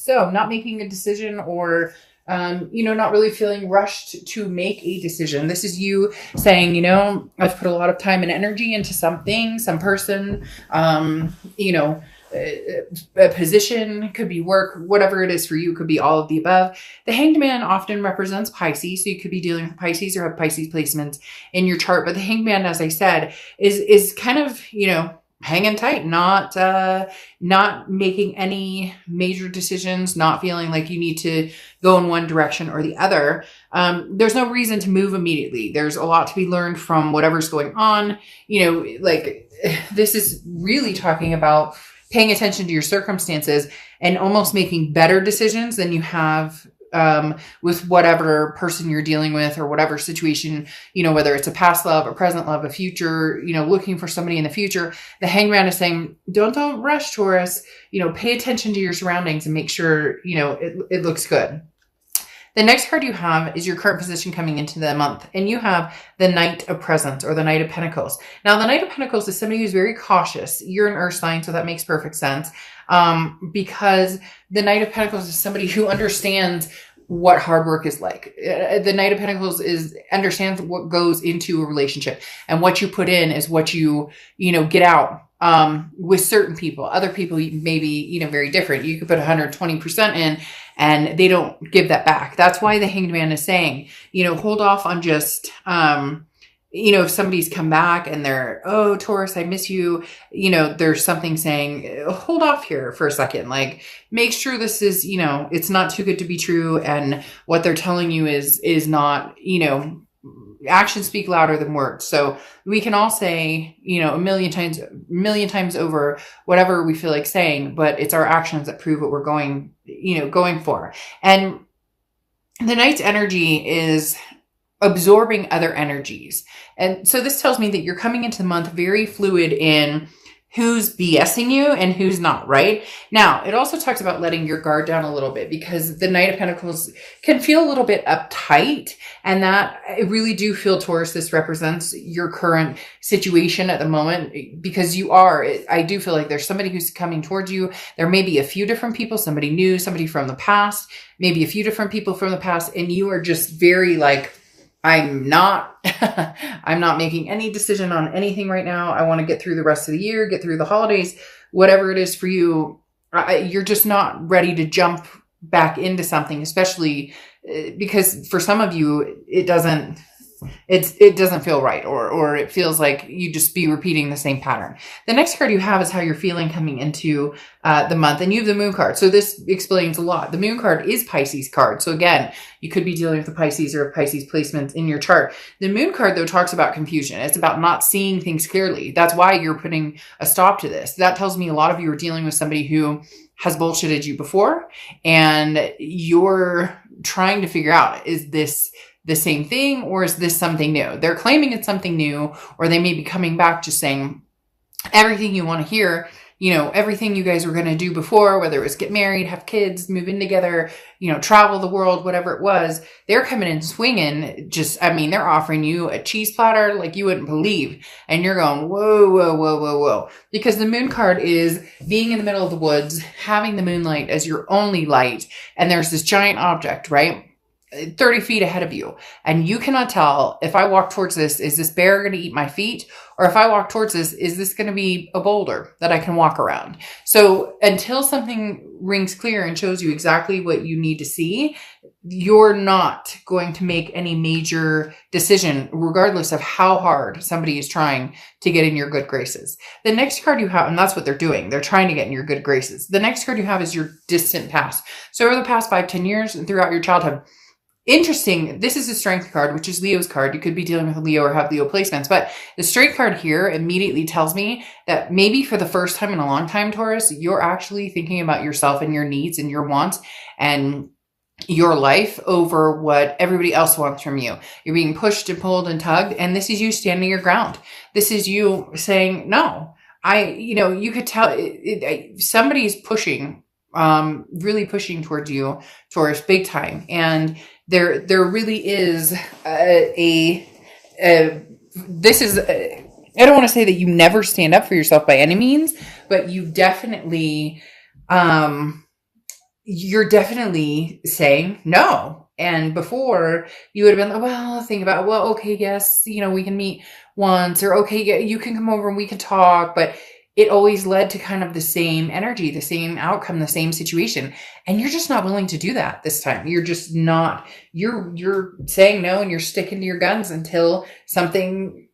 So not making a decision or, not really feeling rushed to make a decision. This is you saying, I've put a lot of time and energy into something, some person, a position, could be work, whatever it is for you, could be all of the above. The Hanged Man often represents Pisces, so you could be dealing with Pisces or have Pisces placements in your chart. But the Hanged Man, as I said, is kind of, hanging tight, not making any major decisions, not feeling like you need to go in one direction or the other. There's no reason to move immediately. There's a lot to be learned from whatever's going on. This is really talking about paying attention to your circumstances and almost making better decisions than you have with whatever person you're dealing with or whatever situation, whether it's a past love, a present love, a future, looking for somebody in the future. The Hanged Man is saying, don't rush, Taurus, pay attention to your surroundings and make sure, it looks good. The next card you have is your current position coming into the month, and you have the Knight of Presents or the Knight of Pentacles. Now, the Knight of Pentacles is somebody who's very cautious. You're an earth sign, so that makes perfect sense, because the Knight of Pentacles is somebody who understands what hard work is like. The Knight of Pentacles understands what goes into a relationship, and what you put in is what you get out. With certain people, other people may be, very different. You could put 120% in and they don't give that back. That's why the Hanged Man is saying, hold off on just, if somebody's come back and they're, oh, Taurus, I miss you. There's something saying, hold off here for a second. Like, make sure this is, it's not too good to be true. And what they're telling you is not, actions speak louder than words. So we can all say, a million times over whatever we feel like saying, but it's our actions that prove what we're going for. And the Knight's energy is absorbing other energies. And so this tells me that you're coming into the month very fluid in who's BSing you and who's not, right? Now, it also talks about letting your guard down a little bit, because the Knight of Pentacles can feel a little bit uptight, and that I really do feel, Taurus, this represents your current situation at the moment, because I do feel like there's somebody who's coming towards you. There may be a few different people, somebody new, somebody from the past, maybe a few different people from the past, and you are just very like, I'm not making any decision on anything right now. I want to get through the rest of the year, get through the holidays, whatever it is for you. You're just not ready to jump back into something, especially because for some of you, it doesn't feel right, or it feels like you just be repeating the same pattern. The next card you have is how you're feeling coming into the month, and you have the Moon card. So this explains a lot. The Moon card is Pisces card. So again, you could be dealing with a Pisces or a Pisces placement in your chart. The Moon card, though, talks about confusion. It's about not seeing things clearly. That's why you're putting a stop to this. That tells me a lot of you are dealing with somebody who has bullshitted you before, and you're trying to figure out, is this the same thing, or is this something new? They're claiming it's something new, or they may be coming back just saying everything you want to hear, everything you guys were going to do before, whether it was get married, have kids, move in together, travel the world, whatever it was. They're coming in swinging. They're offering you a cheese platter like you wouldn't believe. And you're going, whoa, whoa, whoa, whoa, whoa. Because the Moon card is being in the middle of the woods, having the moonlight as your only light. And there's this giant object, right? 30 feet ahead of you. And you cannot tell, if I walk towards this, is this bear going to eat my feet? Or if I walk towards this, is this going to be a boulder that I can walk around? So until something rings clear and shows you exactly what you need to see, you're not going to make any major decision, regardless of how hard somebody is trying to get in your good graces. The next card you have, and that's what they're doing, they're trying to get in your good graces. The next card you have is your distant past. So over the past 5-10 years and throughout your childhood, interesting. This is a Strength card, which is Leo's card. You could be dealing with a Leo or have Leo placements, but the Strength card here immediately tells me that maybe for the first time in a long time, Taurus, you're actually thinking about yourself and your needs and your wants and your life over what everybody else wants from you. You're being pushed and pulled and tugged, and this is you standing your ground. This is you saying, no, you could tell somebody's pushing, really pushing towards you, Taurus, big time. And there really is I don't want to say that you never stand up for yourself by any means, but you definitely, you're definitely saying no. And before, you would have been like, well, think about it. Well, okay, yes, we can meet once, or okay, yeah, you can come over and we can talk. But it always led to kind of the same energy, the same outcome, the same situation. And you're just not willing to do that this time. You're just not, you're saying no, and you're sticking to your guns until something,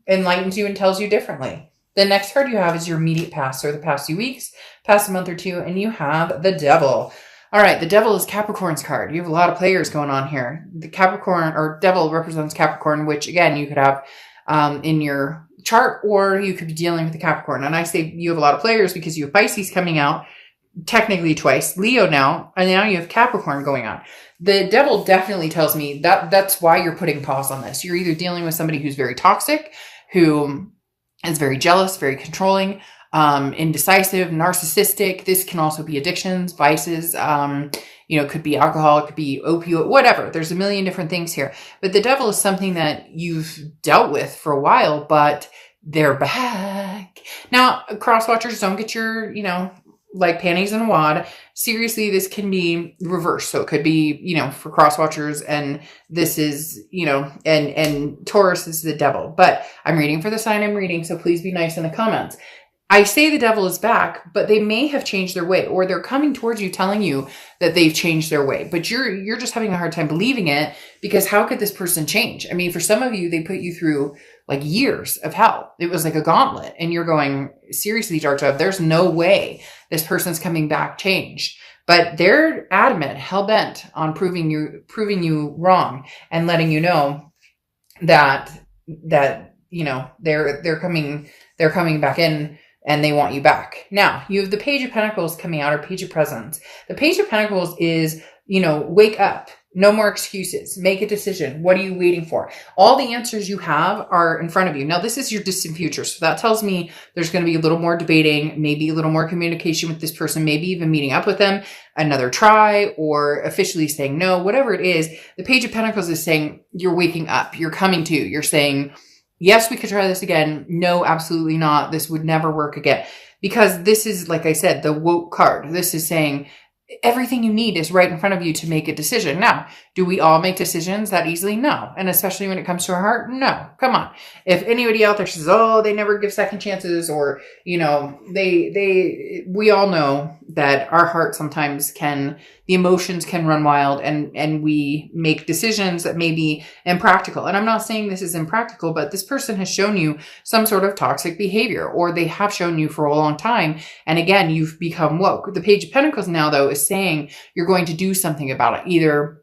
enlightens you and tells you differently. The next card you have is your immediate past, or the past few weeks, past a month or two, and you have the Devil. All right, the Devil is Capricorn's card. You have a lot of players going on here. The Capricorn, or Devil, represents Capricorn, which again you could have in your chart, or you could be dealing with the Capricorn. And I say you have a lot of players because you have Pisces coming out technically twice, Leo now, and now you have Capricorn going on. The Devil definitely tells me that that's why you're putting pause on this. You're either dealing with somebody who's very toxic, who is very jealous, very controlling, indecisive, narcissistic. This can also be addictions, vices, could be alcohol, it could be opioid, whatever. There's a million different things here. But the Devil is something that you've dealt with for a while, but they're back. Now, cross-watchers, don't get your, like panties in a wad. Seriously, this can be reversed. So it could be, for cross-watchers, and this is, and Taurus is the Devil. But I'm reading for the sign I'm reading, so please be nice in the comments. I say the Devil is back, but they may have changed their way, or they're coming towards you telling you that they've changed their way. But you're just having a hard time believing it, because how could this person change? I mean, for some of you, they put you through like years of hell. It was like a gauntlet, and you're going, seriously, Dark Dove, there's no way this person's coming back changed. But they're adamant, hell-bent on proving you wrong, and letting you know that they're coming back in, and they want you back. Now, you have the Page of Pentacles coming out, or Page of Presents. The Page of Pentacles is, wake up. No more excuses. Make a decision. What are you waiting for? All the answers you have are in front of you. Now, this is your distant future. So that tells me there's going to be a little more debating, maybe a little more communication with this person, maybe even meeting up with them, another try, or officially saying no, whatever it is. The Page of Pentacles is saying you're waking up. You're coming to. You're saying, yes, we could try this again. No, absolutely not. This would never work again. Because this is, like I said, the woke card. This is saying everything you need is right in front of you to make a decision. Now, do we all make decisions that easily? No. And especially when it comes to our heart? No. Come on. If anybody out there says, oh, they never give second chances, or, we all know that our heart sometimes the emotions can run wild, and we make decisions that may be impractical. And I'm not saying this is impractical, but this person has shown you some sort of toxic behavior, or they have shown you for a long time. And again, you've become woke. The Page of Pentacles now, though, is saying you're going to do something about it. Either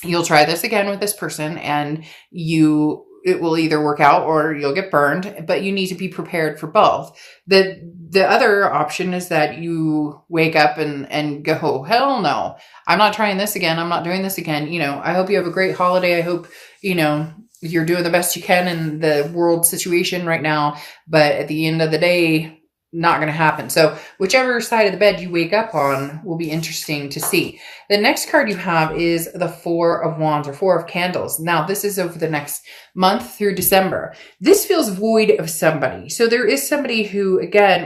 you'll try this again with this person, and it will either work out, or you'll get burned, but you need to be prepared for both. The other option is that you wake up and go, oh, hell no, I'm not trying this again. I'm not doing this again. I hope you have a great holiday. I hope, you're doing the best you can in the world situation right now, but at the end of the day, not going to happen. So whichever side of the bed you wake up on will be interesting to see. The next card you have is the Four of Wands, or Four of Candles. Now, this is over the next month through December. This feels void of somebody. So there is somebody who, again,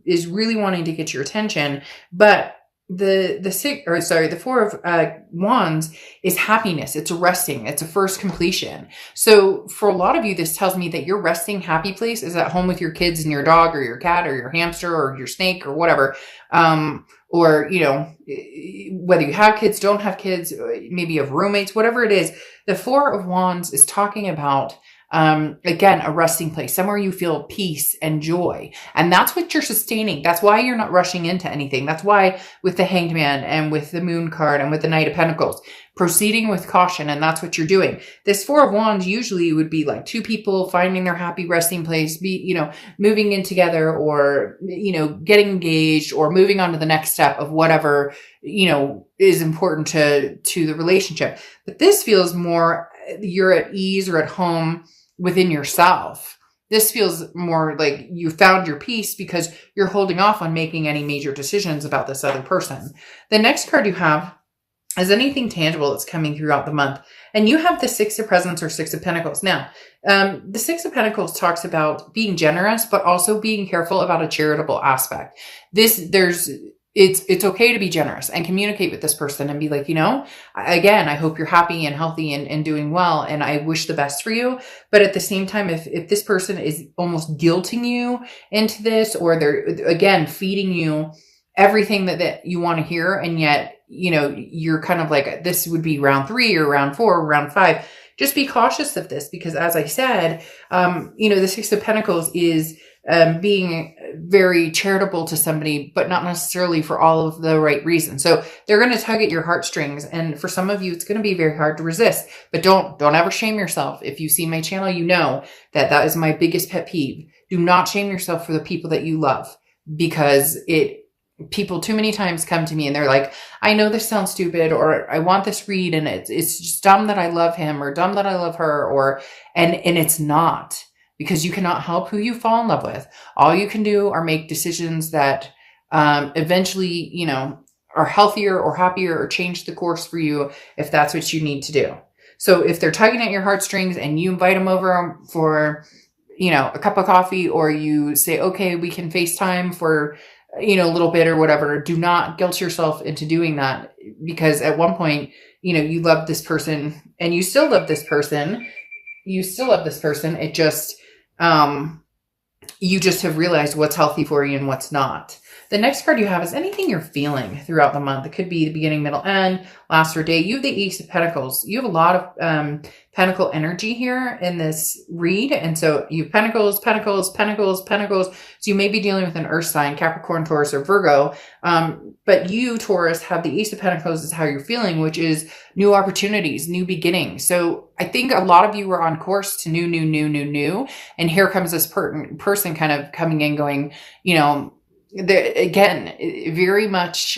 is really wanting to get your attention, but the Four of Wands is happiness. It's resting. It's a first completion. So for a lot of you, this tells me that your resting happy place is at home with your kids and your dog, or your cat, or your hamster, or your snake, or whatever. Or, whether you have kids, don't have kids, maybe you have roommates, whatever it is. The Four of Wands is talking about, again, a resting place, somewhere you feel peace and joy. And that's what you're sustaining. That's why you're not rushing into anything. That's why with the Hanged Man, and with the Moon card, and with the Knight of Pentacles, proceeding with caution. And that's what you're doing. This Four of Wands usually would be like two people finding their happy resting place, moving in together, or, getting engaged, or moving on to the next step of whatever, is important to the relationship. But this feels more, you're at ease or at home within yourself. This feels more like you found your peace because you're holding off on making any major decisions about this other person. The next card you have is anything tangible that's coming throughout the month. And you have the Six of Presents, or Six of Pentacles. Now, the Six of Pentacles talks about being generous, but also being careful about a charitable aspect. There's it's okay to be generous and communicate with this person and be like, again, I hope you're happy and healthy and doing well. And I wish the best for you. But at the same time, if this person is almost guilting you into this, or they're, again, feeding you everything that you want to hear, and yet, you're kind of like, this would be round 3 or round 4 or round 5, just be cautious of this, because as I said, the Six of Pentacles is being very charitable to somebody, but not necessarily for all of the right reasons. So they're going to tug at your heartstrings. And for some of you, it's going to be very hard to resist, but don't ever shame yourself. If you see my channel, you know that is my biggest pet peeve. Do not shame yourself for the people that you love, because people too many times come to me and they're like, I know this sounds stupid, or I want this read, and it's just dumb that I love him, or dumb that I love her, and it's not. Because you cannot help who you fall in love with. All you can do are make decisions that eventually, are healthier or happier, or change the course for you if that's what you need to do. So if they're tugging at your heartstrings and you invite them over for, a cup of coffee, or you say, okay, we can FaceTime for, a little bit or whatever, do not guilt yourself into doing that, because at one point, you love this person and you still love this person. It just, you just have realized what's healthy for you and what's not. The next card you have is anything you're feeling throughout the month. It could be the beginning, middle, end, last or day. You have the Ace of Pentacles. You have a lot of Pentacle energy here in this read. And so you have Pentacles, Pentacles, Pentacles, Pentacles. So you may be dealing with an earth sign, Capricorn, Taurus, or Virgo. But you, Taurus, have the Ace of Pentacles is how you're feeling, which is new opportunities, new beginnings. So I think a lot of you were on course to new. And here comes this person kind of coming in going, again, very much,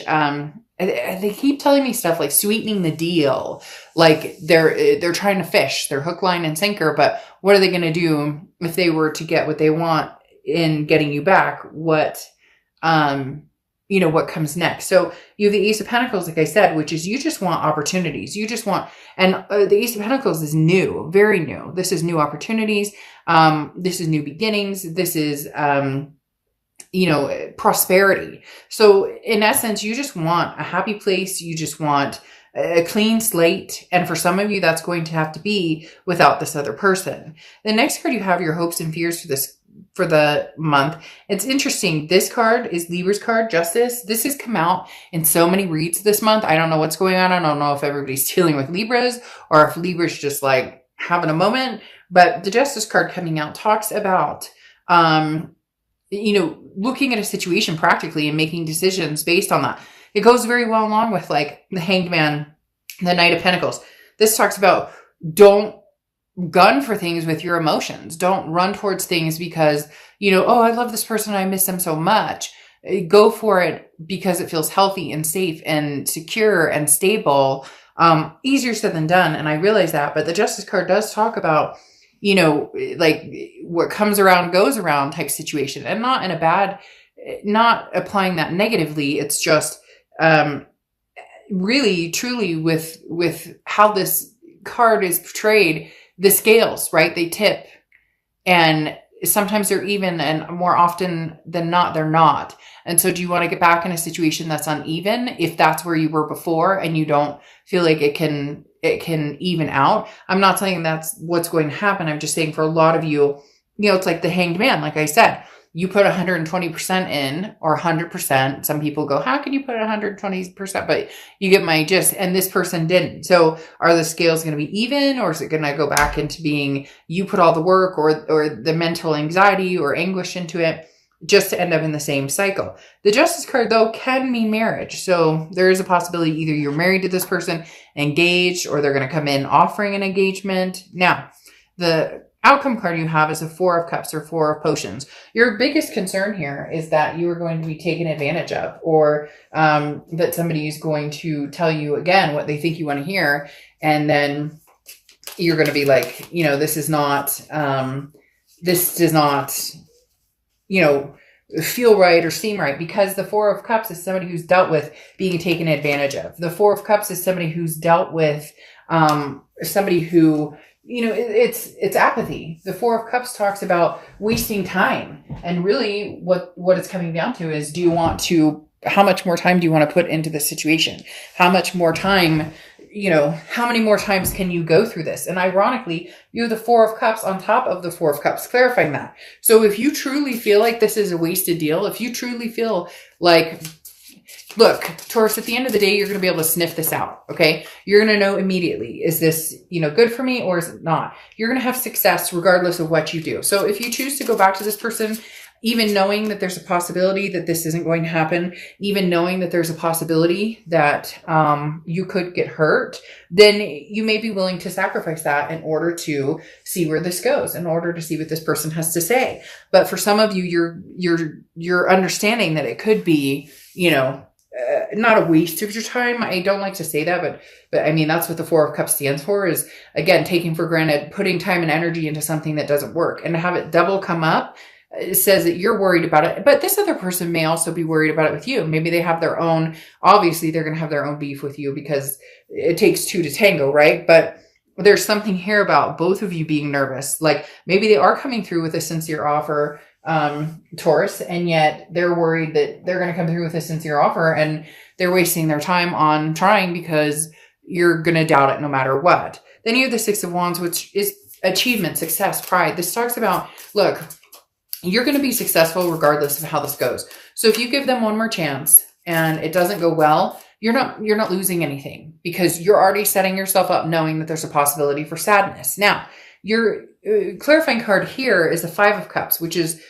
they keep telling me stuff like sweetening the deal. Like they're trying to fish, they're hook, line, and sinker. But what are they going to do if they were to get what they want in getting you back? What comes next? So you have the Ace of Pentacles, like I said, which is you just want opportunities. You just want, and the Ace of Pentacles is new, very new. This is new opportunities. This is new beginnings. This is, prosperity. So in essence, you just want a happy place. You just want a clean slate. And for some of you, that's going to have to be without this other person. The next card you have your hopes and fears for the month. It's interesting. This card is Libra's card, Justice. This has come out in so many reads this month. I don't know what's going on. I don't know if everybody's dealing with Libras or if Libra's just like having a moment. But the Justice card coming out talks about, looking at a situation practically and making decisions based on that. It goes very well along with like the Hanged Man, the Knight of Pentacles. This talks about don't gun for things with your emotions. Don't run towards things because, oh, I love this person. I miss them so much. Go for it because it feels healthy and safe and secure and stable. Easier said than done. And I realize that, but the Justice card does talk about, like what comes around goes around type situation, and not in a bad, not applying that negatively. It's just, really truly with how this card is portrayed, the scales, right? They tip, and sometimes they're even, and more often than not, they're not. And so do you want to get back in a situation that's uneven if that's where you were before and you don't feel like it can even out? I'm not saying that's what's going to happen. I'm just saying for a lot of you, it's like the Hanged Man. Like I said, you put 120% in, or 100%. Some people go, how can you put 120%? But you get my gist. And this person didn't. So are the scales going to be even, or is it going to go back into being you put all the work or the mental anxiety or anguish into it, just to end up in the same cycle? The Justice card, though, can mean marriage. So there is a possibility either you're married to this person, engaged, or they're going to come in offering an engagement. Now, the outcome card you have is a Four of Cups or Four of Potions. Your biggest concern here is that you are going to be taken advantage of, or that somebody is going to tell you again what they think you want to hear. And then you're going to be like, this does not, feel right or seem right, because the Four of Cups is somebody who's dealt with being taken advantage of. The Four of Cups is somebody who's dealt with somebody who, it's apathy. The Four of Cups talks about wasting time. And really what it's coming down to is, do you want to how much more time do you want to put into this situation? How much more time, how many more times can you go through this? And ironically, you have the Four of Cups on top of the Four of Cups, clarifying that. So if you truly feel like this is a wasted deal, if you truly feel like, look, Taurus, at the end of the day, you're going to be able to sniff this out. Okay. You're going to know immediately, is this, good for me or is it not? You're going to have success regardless of what you do. So if you choose to go back to this person, even knowing that there's a possibility that this isn't going to happen, even knowing that there's a possibility that you could get hurt, then you may be willing to sacrifice that in order to see where this goes, in order to see what this person has to say. But for some of you, you're understanding that it could be, not a waste of your time. I don't like to say that, but I mean, that's what the Four of Cups stands for, is again, taking for granted, putting time and energy into something that doesn't work, and to have it double come up. It says that you're worried about it, but this other person may also be worried about it with you. Maybe they have their own, obviously they're going to have their own beef with you because it takes two to tango, right? But there's something here about both of you being nervous. Like maybe they are coming through with a sincere offer, Taurus, and yet they're worried that they're going to come through with a sincere offer and they're wasting their time on trying because you're going to doubt it no matter what. Then you have the Six of Wands, which is achievement, success, pride. This talks about, look, you're going to be successful regardless of how this goes. So if you give them one more chance and it doesn't go well, you're not losing anything because you're already setting yourself up knowing that there's a possibility for sadness. Now, your clarifying card here is the Five of Cups, which is,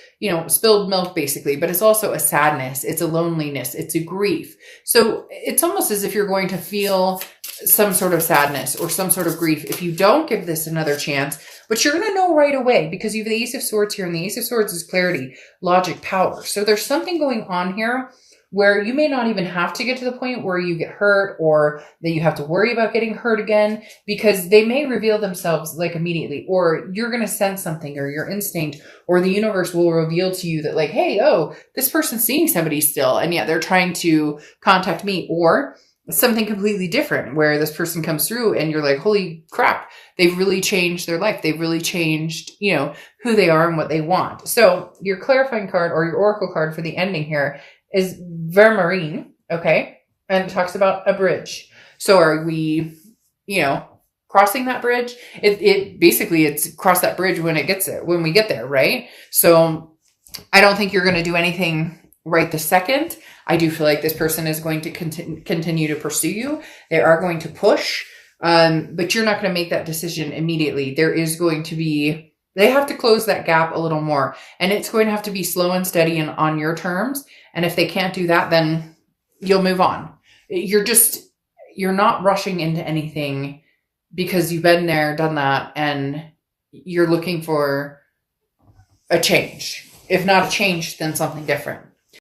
spilled milk basically, but it's also a sadness. It's a loneliness. It's a grief. So it's almost as if you're going to feel some sort of sadness or some sort of grief if you don't give this another chance, but you're going to know right away because you have the Ace of Swords here, and the Ace of Swords is clarity, logic, power. So there's something going on here where you may not even have to get to the point where you get hurt or that you have to worry about getting hurt again, because they may reveal themselves like immediately, or you're going to sense something, or your instinct or the universe will reveal to you that like, hey, oh, this person's seeing somebody still, and yet they're trying to contact me, or something completely different where this person comes through and you're like, holy crap, they've really changed their life. They've really changed, who they are and what they want. So your clarifying card or your oracle card for the ending here is Vermarine. Okay. And it talks about a bridge. So are we, crossing that bridge? It basically it's cross that bridge when we get there. Right. So I don't think you're going to do anything right this second. I do feel like this person is going to continue to pursue you. They are going to push, but you're not going to make that decision immediately. There is going to be, they have to close that gap a little more, and it's going to have to be slow and steady and on your terms. And if they can't do that, then you'll move on. You're not rushing into anything because you've been there, done that, and you're looking for a change. If not a change, then something different.